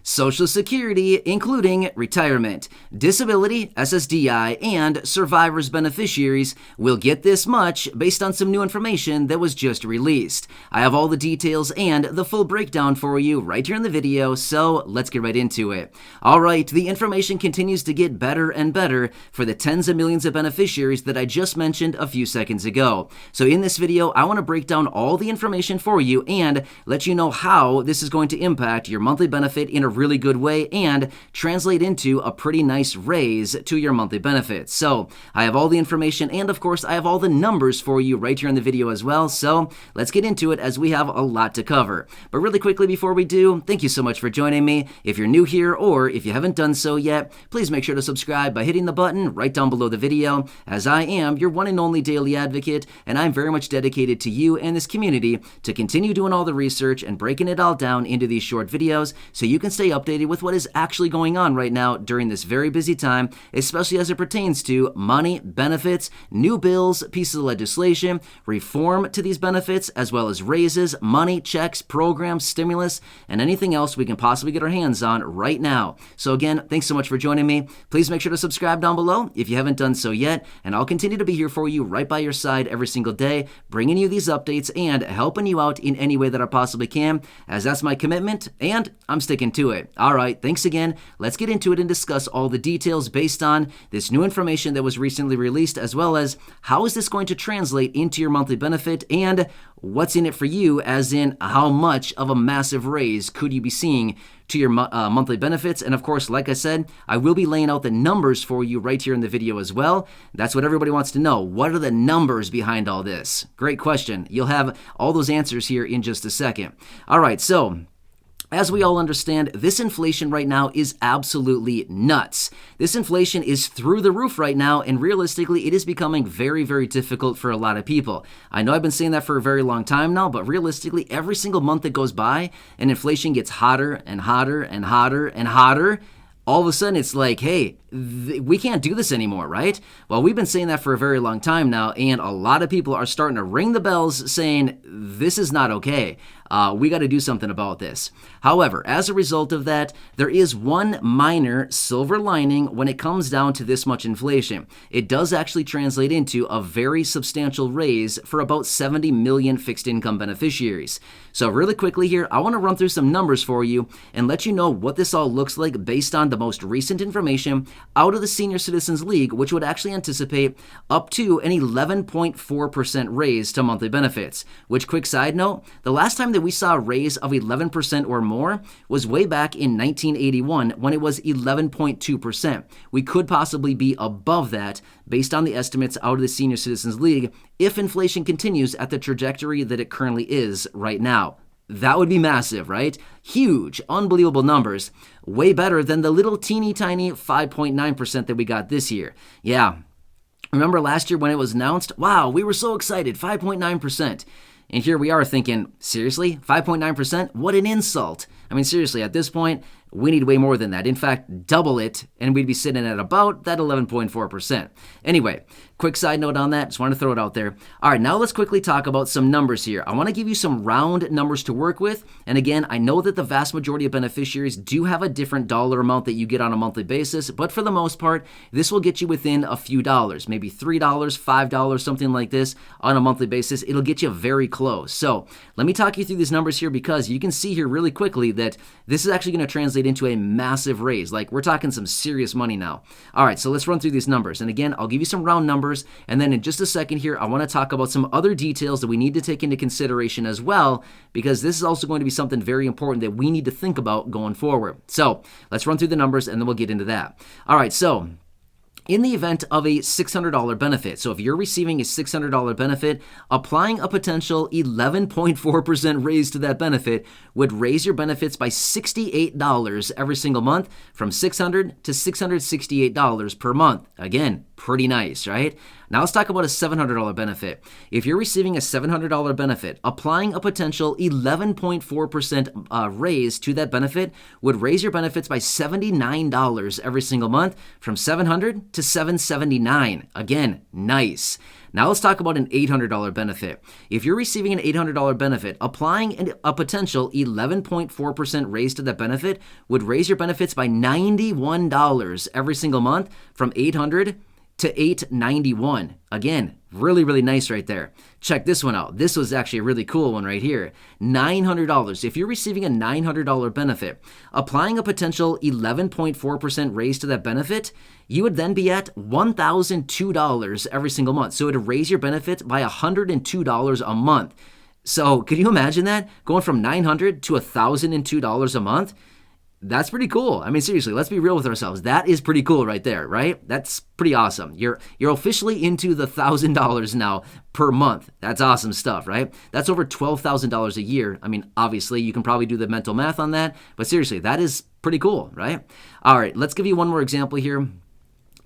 Social Security, including retirement, disability, SSDI, and survivors' beneficiaries, will get this much based on some new information that was just released. I have all the details and the full breakdown for you right here in the video, so let's get right into it. Alright, the information continues to get better and better for the tens of millions of beneficiaries that I just mentioned a few seconds ago. So in this video, I want to break down all the information for you and let you know how this is going to impact your monthly benefit in a really good way and translate into a pretty nice raise to your monthly benefits. So I have all the information and of course I have all the numbers for you right here in the video as well. So let's get into it as we have a lot to cover. But really quickly before we do, thank you so much for joining me. If you're new here or if you haven't done so yet, please make sure to subscribe by hitting the button right down below the video, as I am your one and only daily advocate, and I'm very much dedicated to you and this community to continue doing all the research and breaking it all down into these short videos so you can stay updated with what is actually going on right now during this very busy time, especially as it pertains to money, benefits, new bills, pieces of legislation, reform to these benefits, as well as raises, money, checks, programs, stimulus, and anything else we can possibly get our hands on right now. So again, thanks so much for joining me. Please make sure to subscribe down below if you haven't done so yet, and I'll continue to be here for you right by your side every single day, bringing you these updates and helping you out in any way that I possibly can, as that's my commitment, and I'm sticking to it. All right, thanks again. Let's get into it and discuss all the details based on this new information that was recently released, as well as how is this going to translate into your monthly benefit and what's in it for you, as in how much of a massive raise could you be seeing to your monthly benefits. And of course, like I said, I will be laying out the numbers for you right here in the video as well. That's what everybody wants to know. What are the numbers behind all this? Great question. You'll have all those answers here in just a second. All right, so as we all understand, this inflation right now is absolutely nuts. This inflation is through the roof right now, and realistically, it is becoming very, very difficult for a lot of people. I know I've been saying that for a very long time now, but realistically, every single month that goes by and inflation gets hotter and hotter and hotter and hotter, all of a sudden it's like, hey, we can't do this anymore, right? Well, we've been saying that for a very long time now, and a lot of people are starting to ring the bells saying, this is not okay. We got to do something about this. However, as a result of that, there is one minor silver lining when it comes down to this much inflation. It does actually translate into a very substantial raise for about 70 million fixed income beneficiaries. So really quickly here, I want to run through some numbers for you and let you know what this all looks like based on the most recent information out of the Senior Citizens League, which would actually anticipate up to an 11.4% raise to monthly benefits. Which, quick side note, the last time that we saw a raise of 11% or more was way back in 1981 when it was 11.2%. We could possibly be above that based on the estimates out of the Senior Citizens League if inflation continues at the trajectory that it currently is right now. That would be massive, right? Huge, unbelievable numbers. Way better than the little teeny tiny 5.9% that we got this year. Yeah. Remember last year when it was announced? Wow, we were so excited, 5.9%. And here we are thinking, seriously, 5.9%? What an insult. I mean, seriously, at this point, we need way more than that. In fact, double it, and we'd be sitting at about that 11.4%. Anyway, quick side note on that. Just want to throw it out there. All right, now let's quickly talk about some numbers here. I want to give you some round numbers to work with. And again, I know that the vast majority of beneficiaries do have a different dollar amount that you get on a monthly basis, but for the most part, this will get you within a few dollars, maybe $3, $5, something like this on a monthly basis. It'll get you very close. So let me talk you through these numbers here because you can see here really quickly that this is actually going to translate into a massive raise. Like, we're talking some serious money now. All right, so let's run through these numbers. And again, I'll give you some round numbers, and then in just a second here, I want to talk about some other details that we need to take into consideration as well, because this is also going to be something very important that we need to think about going forward. So let's run through the numbers, and then we'll get into that. All right, so in the event of a $600 benefit, so if you're receiving a $600 benefit, applying a potential 11.4% raise to that benefit would raise your benefits by $68 every single month, from $600 to $668 per month. Again, Pretty nice, right? Now let's talk about a $700 benefit. If you're receiving a $700 benefit, applying a potential 11.4% raise to that benefit would raise your benefits by $79 every single month from $700 to $779. Again, nice. Now let's talk about an $800 benefit. If you're receiving an $800 benefit, applying a potential 11.4% raise to that benefit would raise your benefits by $91 every single month from $800 to $891. Again, really, really nice right there. Check this one out. This was actually a really cool one right here. $900. If you're receiving a $900 benefit, applying a potential 11.4% raise to that benefit, you would then be at $1,002 every single month. So it would raise your benefit by $102 a month. So could you imagine that? Going from $900 to $1,002 a month? That's pretty cool. I mean, seriously, let's be real with ourselves. That is pretty cool right there, right? That's pretty awesome. You're officially into the $1,000 now per month. That's awesome stuff, right? That's over $12,000 a year. I mean, obviously, you can probably do the mental math on that, but seriously, that is pretty cool, right? All right, let's give you one more example here.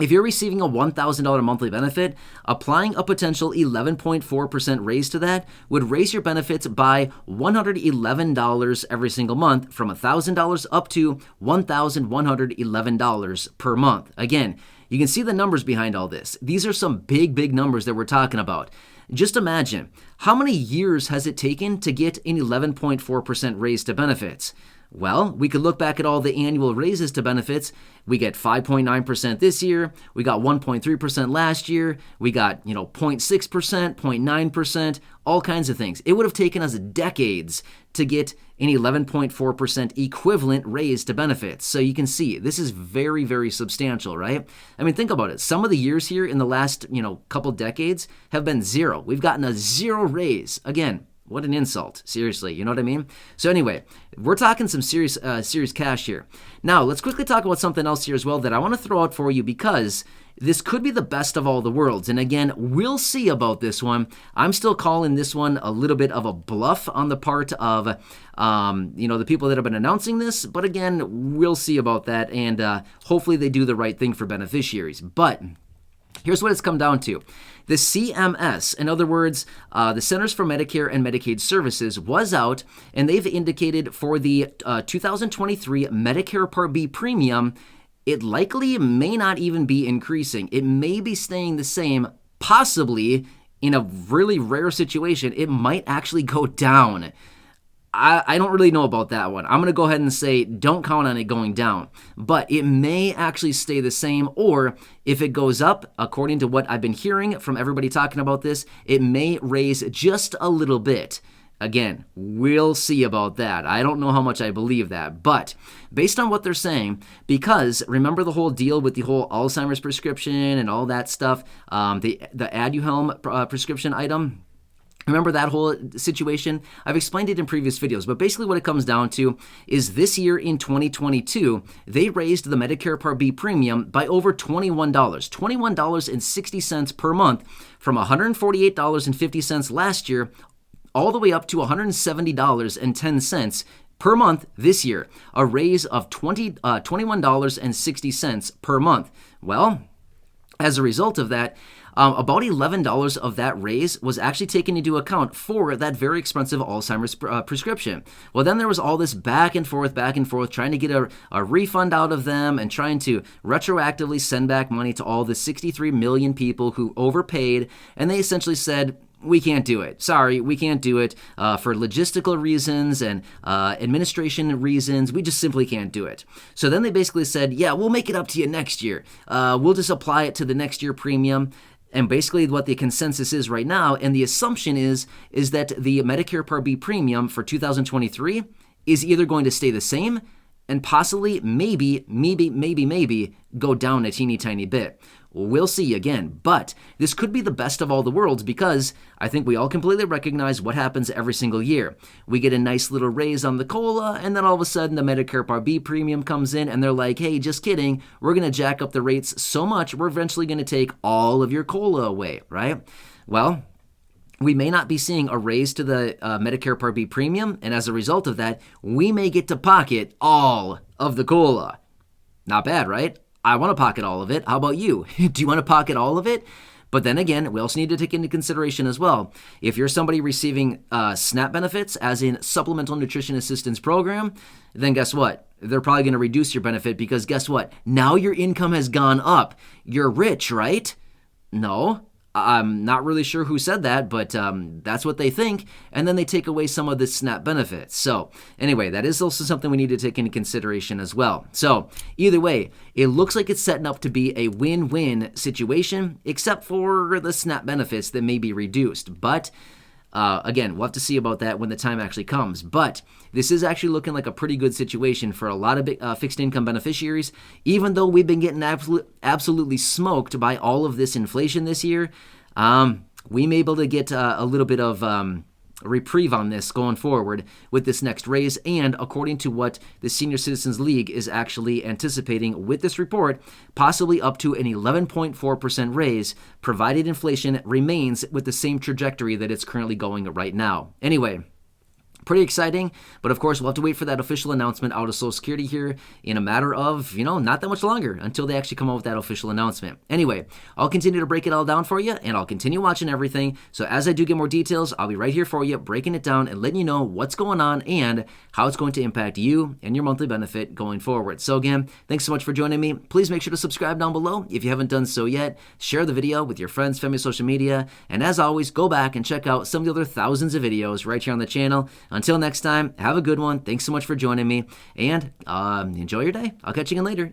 If you're receiving a $1,000 monthly benefit, applying a potential 11.4% raise to that would raise your benefits by $111 every single month from $1,000 up to $1,111 per month. Again, you can see the numbers behind all this. These are some big, big numbers that we're talking about. Just imagine, how many years has it taken to get an 11.4% raise to benefits? Well, we could look back at all the annual raises to benefits. We get 5.9% this year. We got 1.3% last year. We got, 0.6%, 0.9%, all kinds of things. It would have taken us decades to get an 11.4% equivalent raise to benefits. So you can see this is very, very substantial, right? I mean, think about it. Some of the years here in the last, couple decades have been zero. We've gotten a zero raise. Again, what an insult. Seriously, you know what I mean? So anyway, we're talking some serious cash here. Now, let's quickly talk about something else here as well that I want to throw out for you because this could be the best of all the worlds. And again, we'll see about this one. I'm still calling this one a little bit of a bluff on the part of, the people that have been announcing this. But again, we'll see about that. And hopefully they do the right thing for beneficiaries. But here's what it's come down to. The CMS, in other words, the Centers for Medicare and Medicaid Services, was out, and they've indicated for the 2023 Medicare Part B premium, it likely may not even be increasing. It may be staying the same, possibly in a really rare situation. It might actually go down. I don't really know about that one. I'm going to go ahead and say don't count on it going down. But it may actually stay the same, or if it goes up, according to what I've been hearing from everybody talking about this, it may raise just a little bit. Again, we'll see about that. I don't know how much I believe that. But based on what they're saying, because remember the whole deal with the whole Alzheimer's prescription and all that stuff, the Aduhelm prescription item, remember that whole situation? I've explained it in previous videos, but basically what it comes down to is this year in 2022, they raised the Medicare Part B premium by over $21, $21.60 per month from $148.50 last year all the way up to $170.10 per month this year, a raise of $21.60 per month. Well, as a result of that, about $11 of that raise was actually taken into account for that very expensive Alzheimer's prescription. Well, then there was all this back and forth, trying to get a refund out of them and trying to retroactively send back money to all the 63 million people who overpaid, and they essentially said, we can't do it. Sorry, we can't do it for logistical reasons and administration reasons. We just simply can't do it. So then they basically said, yeah, we'll make it up to you next year. We'll just apply it to the next year premium. And basically what the consensus is right now, and the assumption is that the Medicare Part B premium for 2023 is either going to stay the same and possibly maybe go down a teeny tiny bit. We'll see again, but this could be the best of all the worlds because I think we all completely recognize what happens every single year. We get a nice little raise on the COLA, and then all of a sudden the Medicare Part B premium comes in, and they're like, hey, just kidding, we're going to jack up the rates so much, we're eventually going to take all of your COLA away, right? Well, we may not be seeing a raise to the Medicare Part B premium, and as a result of that, we may get to pocket all of the COLA. Not bad, right? I want to pocket all of it. How about you? Do you want to pocket all of it? But then again, we also need to take into consideration as well, if you're somebody receiving SNAP benefits, as in Supplemental Nutrition Assistance Program, then guess what? They're probably going to reduce your benefit because guess what? Now your income has gone up. You're rich, right? No. I'm not really sure who said that, but that's what they think. And then they take away some of the SNAP benefits. So anyway, that is also something we need to take into consideration as well. So either way, it looks like it's setting up to be a win-win situation, except for the SNAP benefits that may be reduced. But again, we'll have to see about that when the time actually comes. But this is actually looking like a pretty good situation for a lot of fixed income beneficiaries. Even though we've been getting absolutely smoked by all of this inflation this year, we may be able to get a little bit of reprieve on this going forward with this next raise. And according to what the Senior Citizens League is actually anticipating with this report, possibly up to an 11.4% raise, provided inflation remains with the same trajectory that it's currently going right now. Anyway, pretty exciting, but of course we'll have to wait for that official announcement out of Social Security here in a matter of, not that much longer until they actually come out with that official announcement. Anyway, I'll continue to break it all down for you, and I'll continue watching everything. So as I do get more details, I'll be right here for you, breaking it down and letting you know what's going on and how it's going to impact you and your monthly benefit going forward. So again, thanks so much for joining me. Please make sure to subscribe down below if you haven't done so yet. Share the video with your friends, family, social media, and as always, go back and check out some of the other thousands of videos right here on the channel. Until next time, have a good one. Thanks so much for joining me, and enjoy your day. I'll catch you again later.